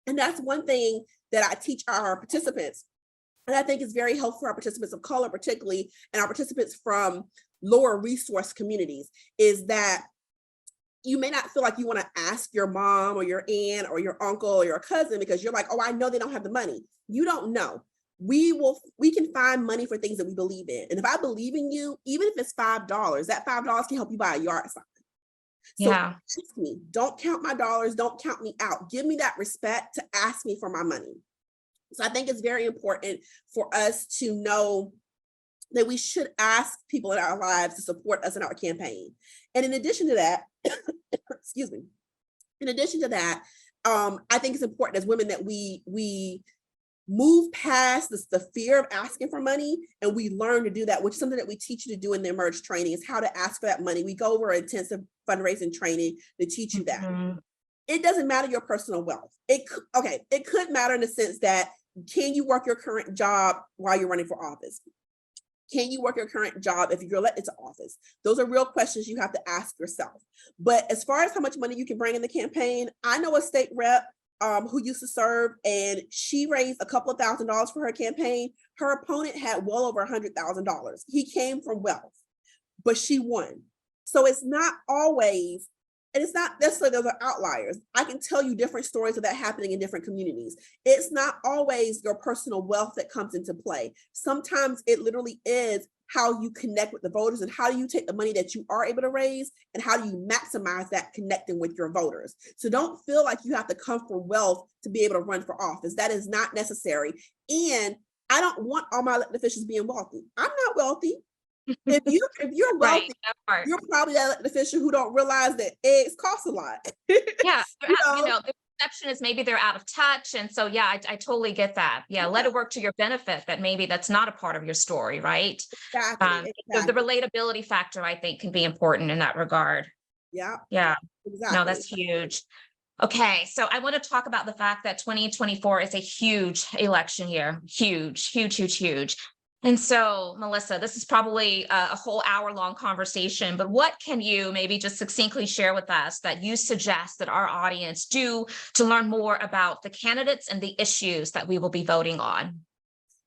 [SPEAKER 3] And that's one thing that I teach our participants. And I think is very helpful for our participants of color, particularly, and our participants from lower resource communities, is that you may not feel like you want to ask your mom or your aunt or your uncle or your cousin because you're like, oh, I know they don't have the money. You don't know. We can find money for things that we believe in. And if I believe in you, even if it's $5, that $5 can help you buy a yard sign. So ask me, don't count my dollars, don't count me out. Give me that respect to ask me for my money. So I think it's very important for us to know that we should ask people in our lives to support us in our campaign. And in addition to that, excuse me, in addition to that, I think it's important as women that we move past the fear of asking for money, and we learn to do that, which is something that we teach you to do in the Emerge training, is how to ask for that money. We go over intensive fundraising training to teach you that. Mm-hmm. It doesn't matter your personal wealth. It could matter in the sense that, can you work your current job while you're running for office? Can you work your current job if you're elected to office? Those are real questions you have to ask yourself. But as far as how much money you can bring in the campaign, I know a state rep who used to serve, and she raised a couple of $1,000s for her campaign. Her opponent had well over $100,000. He came from wealth, but she won. So it's not always, and it's not necessarily those are outliers. I can tell you different stories of that happening in different communities. It's not always your personal wealth that comes into play. Sometimes it literally is how you connect with the voters, and how do you take the money that you are able to raise and how do you maximize that connecting with your voters. So don't feel like you have to come from wealth to be able to run for office. That is not necessary. And I don't want all my elected officials being wealthy. I'm not wealthy. If you're wealthy, right, you're probably that elected official who don't realize that eggs cost a lot.
[SPEAKER 1] Yeah, perception is maybe they're out of touch. And so, yeah, I totally get that. Yeah, let it work to your benefit that maybe that's not a part of your story, right?
[SPEAKER 3] Exactly.
[SPEAKER 1] The
[SPEAKER 3] Exactly.
[SPEAKER 1] relatability factor, I think, can be important in that regard.
[SPEAKER 3] Yeah.
[SPEAKER 1] Yeah, no,
[SPEAKER 3] Exactly.
[SPEAKER 1] that's huge. Okay, so I want to talk about the fact that 2024 is a huge election year. Huge, huge, huge, huge. And so, Melissa, this is probably a whole hour-long conversation, but what can you maybe just succinctly share with us that you suggest that our audience do to learn more about the candidates and the issues that we will be voting on?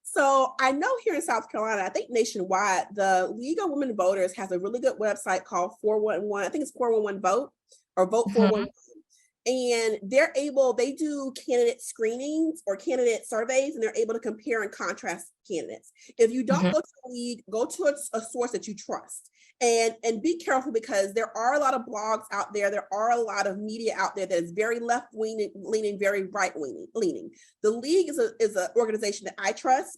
[SPEAKER 3] So I know here in South Carolina, I think nationwide, the League of Women Voters has a really good website called 411. I think it's 411 Vote or Vote 411. And they do candidate screenings or candidate surveys, and they're able to compare and contrast candidates. If you don't
[SPEAKER 1] Mhm.
[SPEAKER 3] go to the league, go to a source that you trust. And be careful, because there are a lot of blogs out there. There are a lot of media out there that is very left leaning, very right leaning. The league is an organization that I trust,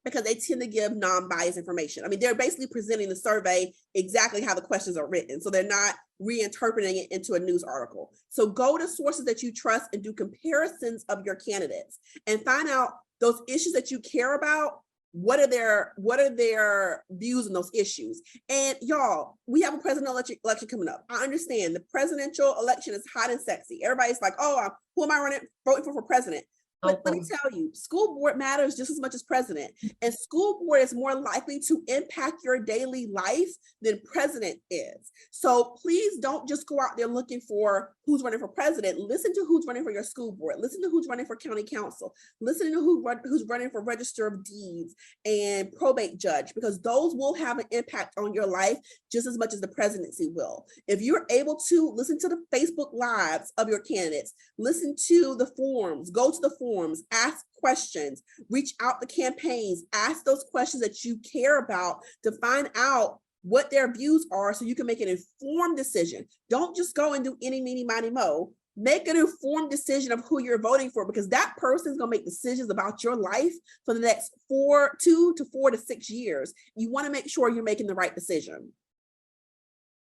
[SPEAKER 3] because they tend to give non-biased information. I mean, they're basically presenting the survey exactly how the questions are written. So they're not reinterpreting it into a news article. So go to sources that you trust and do comparisons of your candidates and find out those issues that you care about. What are their views on those issues? And y'all, we have a presidential election coming up. I understand the presidential election is hot and sexy. Everybody's like, oh, who am I voting for president? But let me tell you, school board matters just as much as president. And school board is more likely to impact your daily life than president is. So please don't just go out there looking for who's running for president. Listen to who's running for your school board. Listen to who's running for county council. Listen to who's running for register of deeds and probate judge, because those will have an impact on your life just as much as the presidency will. If you're able to listen to the Facebook lives of your candidates, listen to the forums, go to the forums, ask questions, reach out to campaigns, ask those questions that you care about to find out what their views are so you can make an informed decision. Don't just go and do any, meeny, miny, mo. Make an informed decision of who you're voting for, because that person's going to make decisions about your life for the next 2 to 4 to 6 years. You want to make sure you're making the right decision.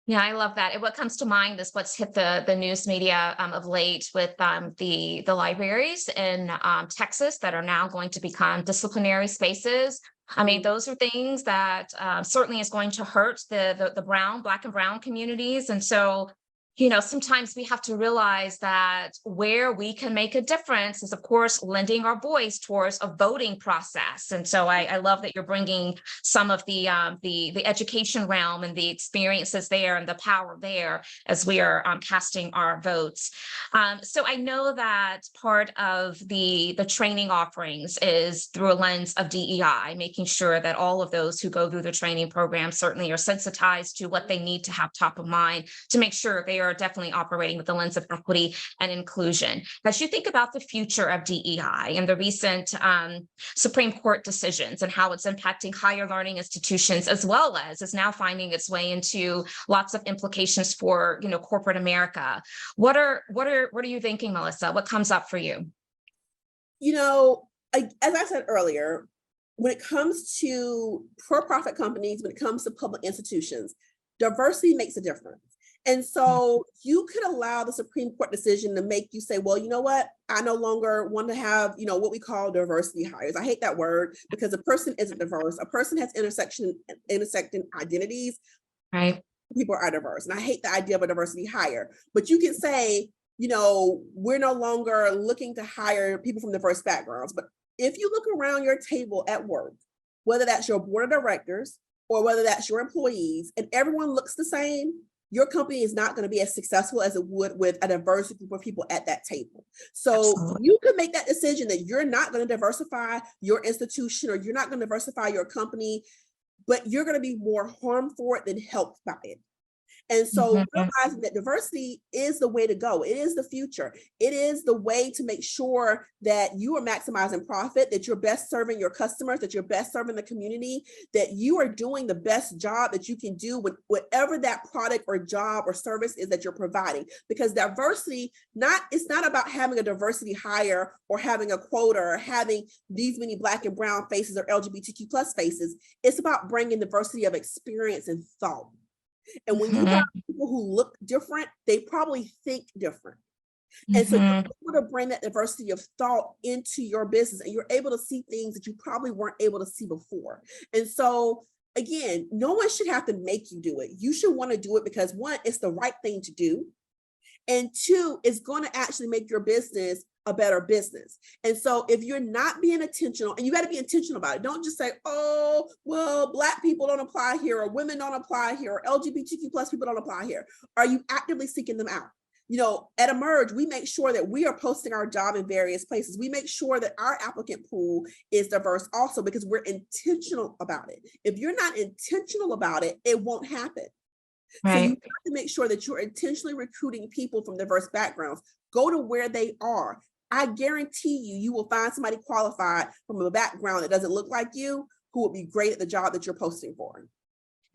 [SPEAKER 1] Yeah, I love that. And what comes to mind is what's hit the news media of late with the libraries in Texas that are now going to become disciplinary spaces. I mean, those are things that certainly is going to hurt the Black and brown communities. And so, you know, sometimes we have to realize that where we can make a difference is, of course, lending our voice towards a voting process. And so I love that you're bringing some of the education realm and the experiences there and the power there as we are casting our votes. So I know that part of the training offerings is through a lens of DEI, making sure that all of those who go through the training program certainly are sensitized to what they need to have top of mind to make sure they are definitely operating with the lens of equity and inclusion. As you think about the future of DEI and the recent Supreme Court decisions and how it's impacting higher learning institutions, as well as is now finding its way into lots of implications for, you know, corporate America. What are you thinking, Melissa? What comes up for you?
[SPEAKER 3] You know, as I said earlier, when it comes to for-profit companies, when it comes to public institutions, diversity makes a difference. And so you could allow the Supreme Court decision to make you say, well, you know what? I no longer want to have, you know, what we call diversity hires. I hate that word, because a person isn't diverse. A person has intersecting identities.
[SPEAKER 1] Right.
[SPEAKER 3] People are diverse. And I hate the idea of a diversity hire. But you can say, you know, we're no longer looking to hire people from diverse backgrounds. But if you look around your table at work, whether that's your board of directors or whether that's your employees, and everyone looks the same, your company is not going to be as successful as it would with a diverse group of people at that table. So
[SPEAKER 1] Absolutely.
[SPEAKER 3] you could make that decision that you're not going to diversify your institution, or you're not going to diversify your company, but you're going to be more harmed for it than helped by it. And so realizing that diversity is the way to go. It is the future. It is the way to make sure that you are maximizing profit, that you're best serving your customers, that you're best serving the community, that you are doing the best job that you can do with whatever that product or job or service is that you're providing. Because diversity, it's not about having a diversity hire or having a quota or having these many Black and brown faces or LGBTQ plus faces. It's about bringing diversity of experience and thought. And when you have people who look different, they probably think different. And so
[SPEAKER 1] Mhm.
[SPEAKER 3] you're able to bring that diversity of thought into your business, and you're able to see things that you probably weren't able to see before. And so again, no one should have to make you do it. You should want to do it because one, it's the right thing to do. And two, it's going to actually make your business a better business. And so if you're not being intentional, and you got to be intentional about it, don't just say, oh, well, Black people don't apply here, or women don't apply here, or LGBTQ plus people don't apply here. Are you actively seeking them out? You know, at Emerge, we make sure that we are posting our job in various places. We make sure that our applicant pool is diverse also, because we're intentional about it. If you're not intentional about it, it won't happen. So you
[SPEAKER 1] Right.
[SPEAKER 3] have to make sure that you're intentionally recruiting people from diverse backgrounds. Go to where they are. I guarantee you, you will find somebody qualified from a background that doesn't look like you, who will be great at the job that you're posting for.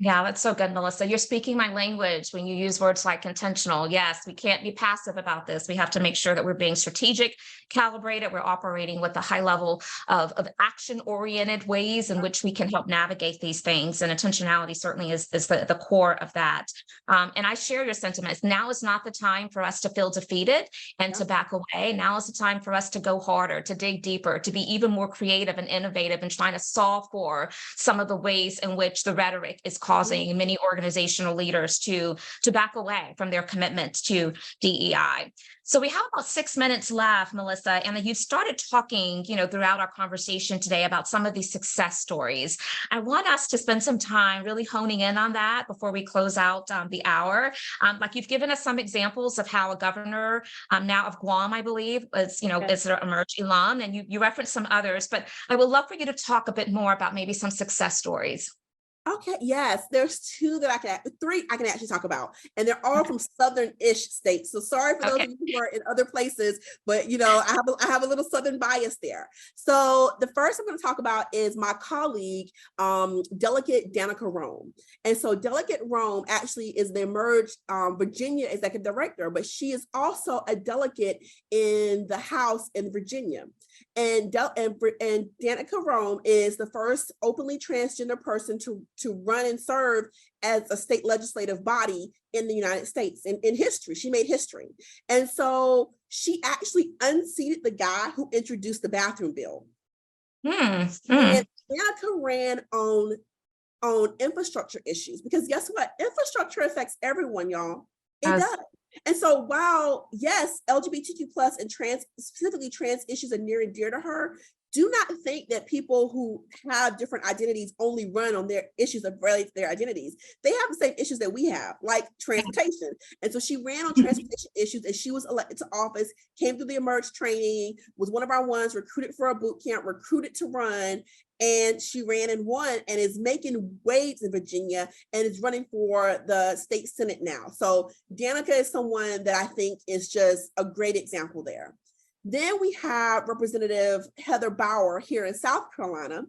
[SPEAKER 1] Yeah, that's so good, Melissa. You're speaking my language when you use words like intentional. Yes, we can't be passive about this. We have to make sure that we're being strategic, calibrated. We're operating with a high level of action-oriented ways in which we can help navigate these things. And intentionality certainly is the core of that. And I share your sentiments. Now is not the time for us to feel defeated and to back away. Now is the time for us to go harder, to dig deeper, to be even more creative and innovative and trying to solve for some of the ways in which the rhetoric is causing many organizational leaders to back away from their commitment to DEI. So we have about 6 minutes left, Melissa, and you started talking, throughout our conversation today about some of these success stories. I want us to spend some time really honing in on that before we close out the hour. Like you've given us some examples of how a governor now of Guam, I believe, is an Emerge alum, and you referenced some others, but I would love for you to talk a bit more about maybe some success stories.
[SPEAKER 3] Okay, yes, there's three I can actually talk about, and they're all from southern-ish states. So sorry for those
[SPEAKER 1] Okay.
[SPEAKER 3] of you who are in other places, but I have a little southern bias there. So the first I'm going to talk about is my colleague, Delegate Danica Rome. And so Delegate Rome actually is the Emerge Virginia executive director, but she is also a delegate in the House in Virginia. And Danica Rome is the first openly transgender person to run and serve as a state legislative body in the United States in history. She made history. And so she actually unseated the guy who introduced the bathroom bill. And Danica ran on infrastructure issues, because guess what? Infrastructure affects everyone, y'all. It does. And so while, yes, LGBTQ plus and specifically trans issues are near and dear to her, do not think that people who have different identities only run on their issues of their identities. They have the same issues that we have, like transportation. And so she ran on transportation issues, and she was elected to office, came through the Emerge training, was one of our ones, recruited for a boot camp, recruited to run. And she ran and won, and is making waves in Virginia, and is running for the state Senate now. So Danica is someone that I think is just a great example there. Then we have Representative Heather Bauer here in South Carolina.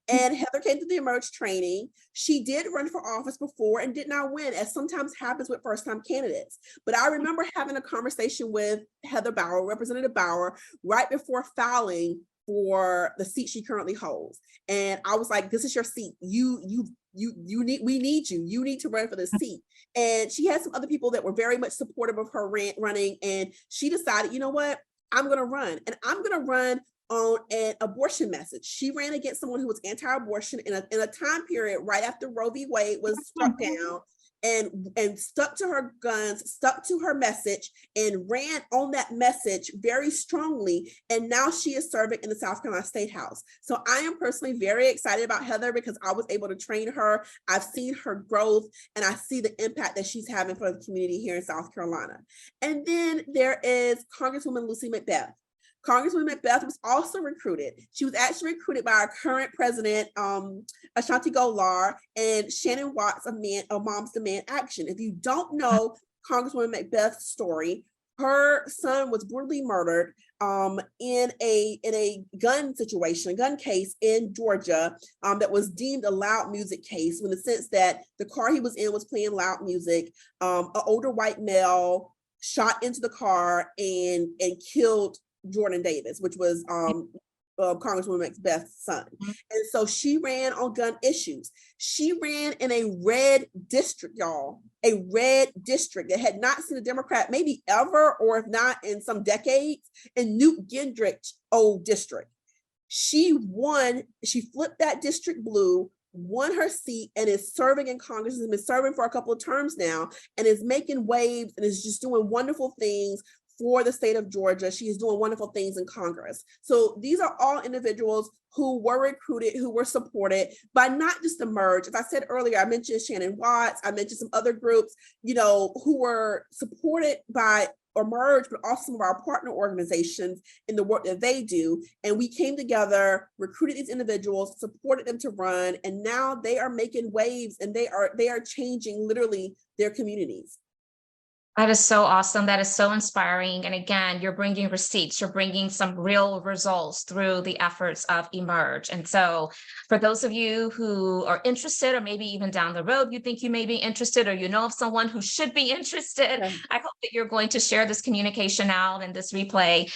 [SPEAKER 3] And Heather came to the Emerge training. She did run for office before and did not win, as sometimes happens with first-time candidates. But I remember having a conversation with Heather Bauer, Representative Bauer, right before filing for the seat she currently holds. And I was like, this is your seat. We need you. You need to run for this seat. And she had some other people that were very much supportive of her running. And she decided, you know what? I'm going to run. And I'm going to run on an abortion message. She ran against someone who was anti-abortion in a time period right after Roe v. Wade was struck down, and stuck to her guns, stuck to her message, and ran on that message very strongly. And now she is serving in the South Carolina State House. So I am personally very excited about Heather, because I was able to train her. I've seen her growth, and I see the impact that she's having for the community here in South Carolina. And then there is Congresswoman Lucy McBeth. Congresswoman McBeth was also recruited. She was actually recruited by our current president, Ashanti Golar, and Shannon Watts of Moms Demand Action. If you don't know Congresswoman McBeth's story, her son was brutally murdered in a gun case in Georgia that was deemed a loud music case, in the sense that the car he was in was playing loud music. An older white male shot into the car and killed Jordan Davis, which was Congresswoman Macbeth's son. And so she ran on gun issues. She ran in a red district, y'all, a red district that had not seen a Democrat maybe ever, or if not in some decades, in Newt Gingrich's old district. She won, she flipped that district blue, won her seat, and is serving in Congress, has been serving for a couple of terms now, and is making waves and is just doing wonderful things for the state of Georgia. She is doing wonderful things in Congress. So these are all individuals who were recruited, who were supported by not just the Merge. As I said earlier, I mentioned Shannon Watts, I mentioned some other groups, who were supported by or Merge, but also some of our partner organizations in the work that they do. And we came together, recruited these individuals, supported them to run, and now they are making waves, and they are changing literally their communities.
[SPEAKER 1] That is so awesome. That is so inspiring. And again, you're bringing receipts, you're bringing some real results through the efforts of Emerge. And so for those of you who are interested, or maybe even down the road, you think you may be interested, or you know of someone who should be interested,
[SPEAKER 3] Okay.
[SPEAKER 1] I hope that you're going to share this communication out and this replay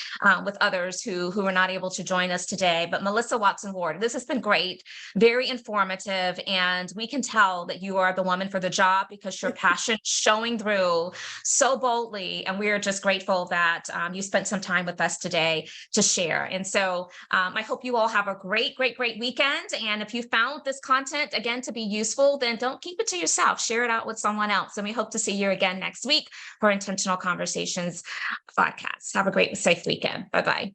[SPEAKER 1] with others who are not able to join us today. But Melissa Watson Ward, this has been great, very informative. And we can tell that you are the woman for the job, because your passion showing through so boldly, and we are just grateful that you spent some time with us today to share. And so I hope you all have a great weekend. And if you found this content again to be useful, then don't keep it to yourself, share it out with someone else. And we hope to see you again next week for Intentional Conversations VodCast. Have a great, safe weekend. Bye-bye.